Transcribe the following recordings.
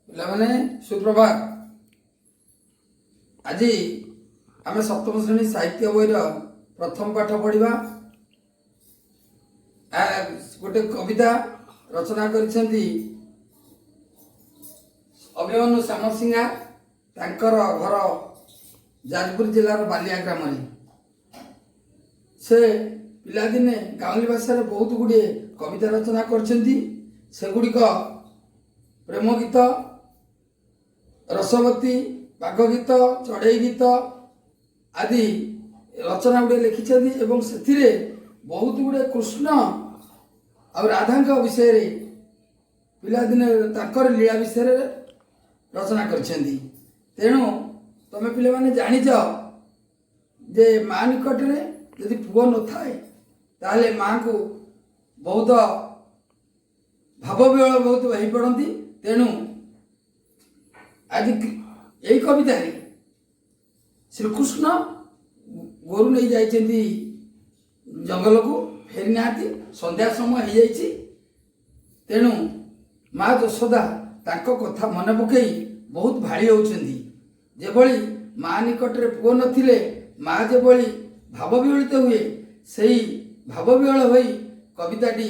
ପିଲାମାନେ ସୁପ୍ରଭାତ। ଆଜି ଆମେ ସପ୍ତମ ଶ୍ରେଣୀ ସାହିତ୍ୟ ବହିର ପ୍ରଥମ ପାଠ ପଢ଼ିବା। ଗୋଟେ କବିତା ରଚନା କରିଛନ୍ତି ଅଭିମନ୍ୟୁ ସାମରସିଂହା। ତାଙ୍କର ଘର ଯାଜପୁର ଜିଲ୍ଲାର ବାଲିଆ ଗ୍ରାମରେ। ସେ ପିଲାଦିନେ ଗାଉଁଲି ଭାଷାରେ ବହୁତ ଗୁଡ଼ିଏ କବିତା ରଚନା କରିଛନ୍ତି। ସେଗୁଡ଼ିକ ପ୍ରେମ ଗୀତ, ରସବତୀ, ବାଘ ଗୀତ, ଚଢ଼େଇ ଗୀତ ଆଦି ରଚନା ଗୁଡ଼ିଏ ଲେଖିଛନ୍ତି ଏବଂ ସେଥିରେ ବହୁତ ଗୁଡ଼ିଏ କୃଷ୍ଣ ଆଉ ରାଧାଙ୍କ ବିଷୟରେ ପିଲାଦିନେ ତାଙ୍କର ଲୀଳା ବିଷୟରେ ରଚନା କରିଛନ୍ତି। ତେଣୁ ତମେ ପିଲାମାନେ ଜାଣିଛ ଯେ ମା ନିକଟରେ ଯଦି ପୁଅ ନଥାଏ ତାହେଲେ ମାଙ୍କୁ ବହୁତ ଭାବବିହ୍ୱଳ ବହୁତ ହେଇପଡ଼ନ୍ତି। ତେଣୁ ଆଜି ଏଇ କବିତାରେ ଶ୍ରୀକୃଷ୍ଣ ଗୋରୁ ନେଇ ଯାଇଛନ୍ତି ଜଙ୍ଗଲକୁ, ଫେରି ନାହାନ୍ତି, ସନ୍ଧ୍ୟା ସମୟ ହେଇଯାଇଛି। ତେଣୁ ମା ଯଶୋଦା ତାଙ୍କ କଥା ମନେ ପକାଇ ବହୁତ ଭାଳି ହେଉଛନ୍ତି। ଯେଭଳି ମା ନିକଟରେ ପୁଅ ନଥିଲେ ମା ଯେଭଳି ଭାବବିହଳିତ ହୁଏ, ସେଇ ଭାବବିହଳ ହୋଇ କବିତାଟି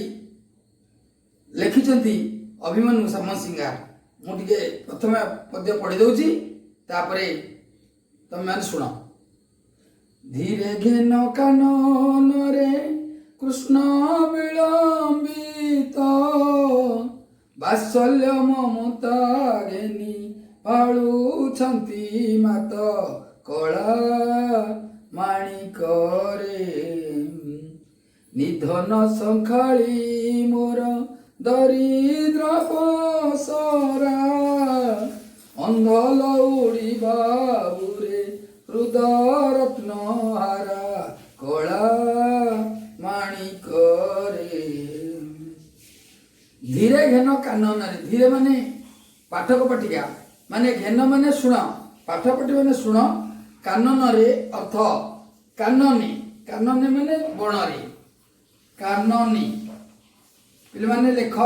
ଲେଖିଛନ୍ତି ଅଭିମନ୍ୟୁ ସାମରସିଂହା। ମୁଁ ଟିକେ ପ୍ରଥମେ ପଦ୍ୟ ପଢ଼ି ଦେଉଛି, ତାପରେ ତମେମାନେ ଶୁଣ। ଧୀରେ ଘେନ କାନନରେ କୃଷ୍ଣ ବିଳମ୍ବିତ, ବାତ୍ସଲ୍ୟ ମମତା ଘେନି ପାଳୁଛନ୍ତି ମାତ କଳା ମାଣିକରେ। ନିଧନ ସଂଖାଳି ମୋର ଦରିଦ୍ର ପସରା, ଅନ୍ଧ ଲଉଡ଼ି ବାବୁରେ ହୃଦରତ୍ନ ହାରା କଳା ମାଣିକରେ। ଧୀରେ ଘେନ କାନନରେ, ଧୀରେ ମାନେ ପାଠକ ପାଠିକା, ମାନେ ଘେନ ମାନେ ଶୁଣ, ପାଠ ପାଠି ମାନେ ଶୁଣ, କାନନରେ ଅର୍ଥ କାନନେ, କାନନେ ମାନେ ବଣରେ, କାନନେ ପିଲାମାନେ ଲେଖ,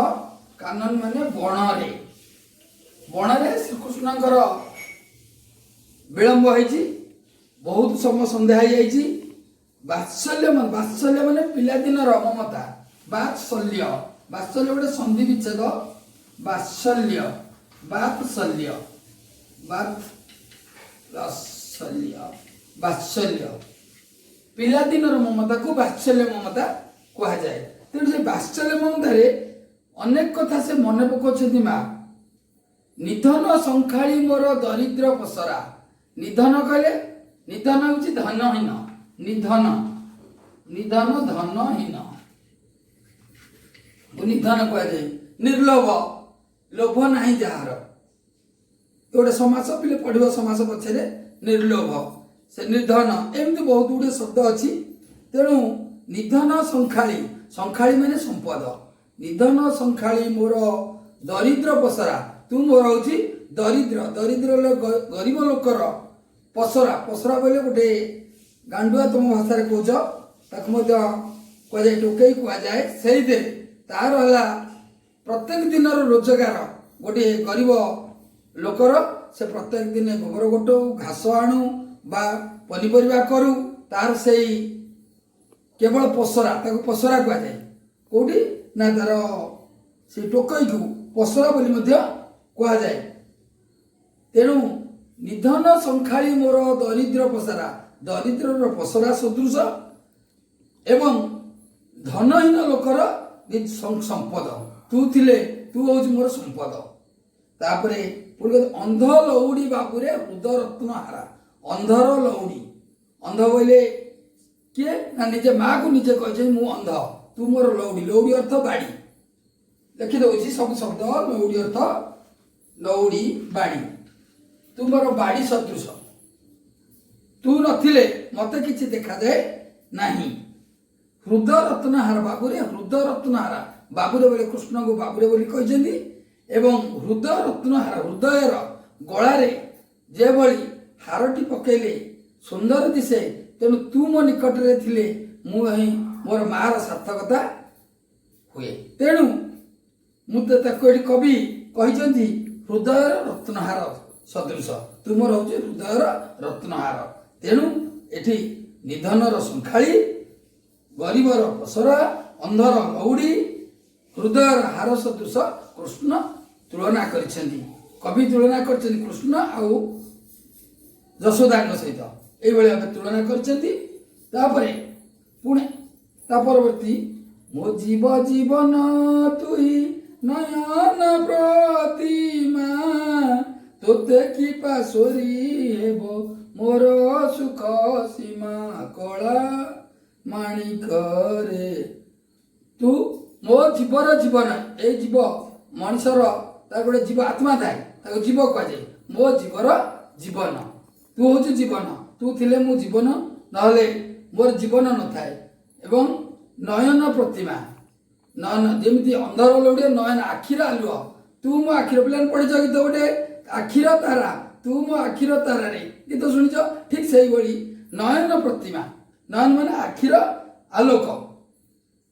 କାନନ ମାନେ ବଣରେ। ବଣରେ ଶ୍ରୀକୃଷ୍ଣଙ୍କର ବିଳମ୍ବ ହେଇଛି, ବହୁତ ସମୟ ସନ୍ଧ୍ୟା ହେଇଯାଇଛି। ବାତ୍ସଲ୍ୟ ମାନେ ପିଲାଦିନର ମମତା, ବାତ୍ସଲ୍ୟ, ବାତ୍ସଲ୍ୟ ଗୋଟେ ସନ୍ଧି ବିଚ୍ଛେଦ, ବାତ୍ସଲ୍ୟ, ବାତ୍ସଲ୍ୟ, ବାତ୍ସଲ୍ୟ, ପିଲାଦିନର ମମତାକୁ ବାତ୍ସଲ୍ୟ ମମତା କୁହାଯାଏ। ତେଣୁ ସେ ବାତ୍ସଲ୍ୟ ମମତାରେ ଅନେକ କଥା ସେ ମନେ ପକାଉଛନ୍ତି ମା। ନିଧନ ସଂଖାଳି ମୋର ଦରିଦ୍ର ପସରା। ନିଧନ କହିଲେ, ନିଧନ ହେଉଛି ଧନହୀନ, ନିଧନ, ନିଧନ ଧନହୀନ, ନିଧନ କୁହାଯାଏ। ନିର୍ଲୋଭ, ଲୋଭ ନାହିଁ ଯାହାର, ଗୋଟେ ସମାସ ପିଲେ ପଢିବ, ସମାସ ପଛରେ ନିର୍ଲୋଭ, ସେ ନିର୍ଧନ, ଏମିତି ବହୁତ ଗୁଡ଼ିଏ ଶବ୍ଦ ଅଛି। ତେଣୁ ନିଧନ ସଂଖାଳି, ସଂଖାଳି ମାନେ ସମ୍ପଦ। ନିଧନ ସଂଖାଳି ମୋର ଦରିଦ୍ର ପସରା, ତୁ ମୋର ହଉଛି ଦରିଦ୍ର, ଦରିଦ୍ର ଗରିବ ଲୋକର ପସରା। ପସରା ବୋଇଲେ ଗୋଟେ ଗାଣ୍ଡୁଆ ତମ ଭାଷାରେ କହୁଛ, ତାକୁ ମଧ୍ୟ କୁହାଯାଏ, ଟୋକେଇ କୁହାଯାଏ। ସେଇଥିରେ ତାର ହେଲା ପ୍ରତ୍ୟେକ ଦିନର ରୋଜଗାର। ଗୋଟିଏ ଗରିବ ଲୋକର ସେ ପ୍ରତ୍ୟେକ ଦିନ ଗୋବର ଗୋଟଉ, ଘାସ ଆଣୁ ବା ପନିପରିବା କରୁ, ତାର ସେଇ କେବଳ ପସରା, ତାକୁ ପସରା କୁହାଯାଏ। କୋଉଠି ନା ତାର ସେଇ ଟୋକଇକୁ ପସରା ବୋଲି ମଧ୍ୟ କୁହାଯାଏ। ତେଣୁ ନିଧନ ସଂଖାଳି ମୋର ଦରିଦ୍ର ପସରା, ଦରିଦ୍ରର ପସରା ସଦୃଶ ଏବଂ ଧନହୀନ ଲୋକର ସମ୍ପଦ। ତୁ ଥିଲେ, ତୁ ହଉଛି ମୋର ସମ୍ପଦ। ତାପରେ ଅନ୍ଧ ଲଉଡ଼ି ବାବୁରେ ହୃଦରତ୍ନ ହାରା। ଅନ୍ଧର ଲଉଡ଼ି, ଅନ୍ଧ ବୋଇଲେ କିଏ ନା ନିଜେ ମାକୁ ନିଜେ କହିছে ମୁଁ ଅନ୍ଧ, ତୁ ମୋର ଲଉଡ଼ି, ଲଉଡ଼ି ଅର୍ଥ ବାଡ଼ି, ଲେଖିଦେଉଛି ସବୁ ଶବ୍ଦ। ଲଉଡ଼ି ଅର୍ଥ ଲଉଡ଼ି ବାଡ଼ି, ତୁ ମୋର ବାଡ଼ି ସଦୃଶ, ତୁ ନଥିଲେ ମତେ କିଛି ଦେଖାଯାଏ ନାହିଁ। ହୃଦରତ୍ନ ହାରା, ବାବୁରେ ହୃଦରତ୍ନ ହାରା, ବାବୁରେ ବୋଲି କୃଷ୍ଣଙ୍କୁ ବାବୁରେ ବୋଲି କହିଛନ୍ତି। ଏବଂ ହୃଦରତ୍ନ ହାରା, ହୃଦୟର ଗଳାରେ ଯେଭଳି ହାରଟି ପକେଇଲେ ସୁନ୍ଦର ଦିଶେ, ତେଣୁ ତୁ ମୋ ନିକଟରେ ଥିଲେ ମୁଁ ହିଁ ମୋର ମାର ସାର୍ଥକତା ହୁଏ। ତେଣୁ ମୁଁ ତ ତାକୁ ଏଠି କବି କହିଛନ୍ତି ହୃଦୟର ରତ୍ନହାର ସଦୃଶ, ତୁମର ହଉଛି ହୃଦୟର ରତ୍ନହାର। ତେଣୁ ଏଠି ନିଧନର ଶଙ୍ଖାଳି, ଗରିବର ପସରା, ଅନ୍ଧର ଲଉଡ଼ି, ହୃଦୟର ହାର ସଦୃଶ କୃଷ୍ଣ ତୁଳନା କରିଛନ୍ତି। କବି ତୁଳନା କରିଛନ୍ତି କୃଷ୍ଣ ଆଉ ଯଶୋଦାଙ୍କ ସହିତ, ଏଇଭଳି ଭାବେ ତୁଳନା କରିଛନ୍ତି। ତାପରେ ପୁଣି ତା ପରବର୍ତ୍ତୀ, ମୋ ଜୀବ ଜୀବନ ତୁଇ ନୟନ ପ୍ରତିମା, ତୋତେ କି ପାଶୋରି ହେବ ମୋର ସୁଖ ସୀମା, କଳା ମାଣିକରେ ତୁ ମୋ ଜୀବର ଜୀବନ। ଏଇ ଜୀବ ମଣିଷର ତାର ଗୋଟେ ଜୀବ ଆତ୍ମା ଥାଏ, ତାକୁ ଜୀବ କୁହାଯାଏ। ମୋ ଜୀବର ଜୀବନ, ତୁ ହଉଛି ଜୀବନ, ତୁ ଥିଲେ ମୁଁ ଜୀବନ, ନହେଲେ ମୋର ଜୀବନ ନଥାଏ। ଏବଂ ନୟନ ପ୍ରତିମା, ନୟନ ଯେମିତି ଅନ୍ଧର ଲଉଡ଼ିଆ ନୟନ ଆଖିର ଆଲୁଅ, ତୁ ମୋ ଆଖିର, ପିଲାମାନେ ପଢିଛ ଗୀତ ଗୋଟେ, ଆଖିର ତାରା, ତୁ ମୋ ଆଖିର ତାରାରେ, ଗୀତ ଶୁଣିଛ। ଠିକ ସେଇଭଳି ନୟନ ପ୍ରତିମା, ନୟନ ମାନେ ଆଖିର ଆଲୋକ।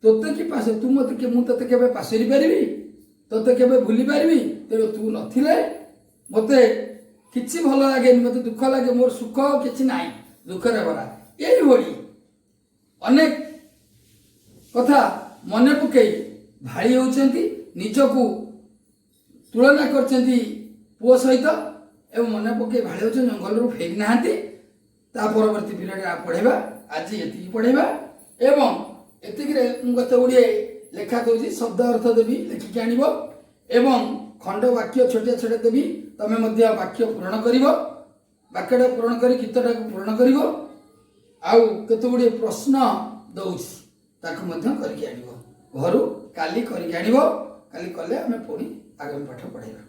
ତୋତେ କି ପାଶେ, ତୁ ମତେ, ମୁଁ ତୋତେ କେବେ ପାଶୋରି ପାରିବି, ତୋତେ କେବେ ଭୁଲି ପାରିବି? ତେଣୁ ତୁ ନଥିଲେ ମତେ କିଛି ଭଲ ଲାଗେନି, ମତେ ଦୁଃଖ ଲାଗେ, ମୋର ସୁଖ କିଛି ନାହିଁ, ଦୁଃଖରେ ଭରା। ଏଇଭଳି ଅନେକ କଥା ମନେ ପକେଇ ଭାଳି ହେଉଛନ୍ତି, ନିଜକୁ ତୁଳନା କରିଛନ୍ତି ପୁଅ ସହିତ, ଏବଂ ମନେ ପକେଇ ଭାଳି ହେଉଛନ୍ତି, ଜଙ୍ଗଲରୁ ଫେରି ନାହାନ୍ତି। ତା ପରବର୍ତ୍ତୀ ପିରିୟଡ଼ରେ ପଢ଼େଇବା, ଆଜି ଏତିକି ପଢ଼େଇବା। ଏବଂ ଏତିକିରେ ମୁଁ କେତେ ଗୁଡ଼ିଏ ଲେଖା ଦେଉଛି, ଶବ୍ଦ ଅର୍ଥ ଦେବି, ଲେଖିକି ଆଣିବ। ଏବଂ ଖଣ୍ଡ ବାକ୍ୟ ଛୋଟିଆ ଛୋଟିଆ ଦେବି, ତମେ ମଧ୍ୟ ବାକ୍ୟ ପୂରଣ କରିବ, ବାକ୍ୟଟା ପୂରଣ କରି ଗୀତଟାକୁ ପୂରଣ କରିବ। ଆଉ କେତେ ଗୁଡ଼ିଏ ପ୍ରଶ୍ନ ଦଉଛି, ତାକୁ ମଧ୍ୟ କରିକି ଆଣିବ ଘରୁ, କାଲି କରିକି ଆଣିବ। କାଲି କଲେ ଆମେ ପୁଣି ଆଗାମୀ ପାଠ ପଢ଼େଇବା।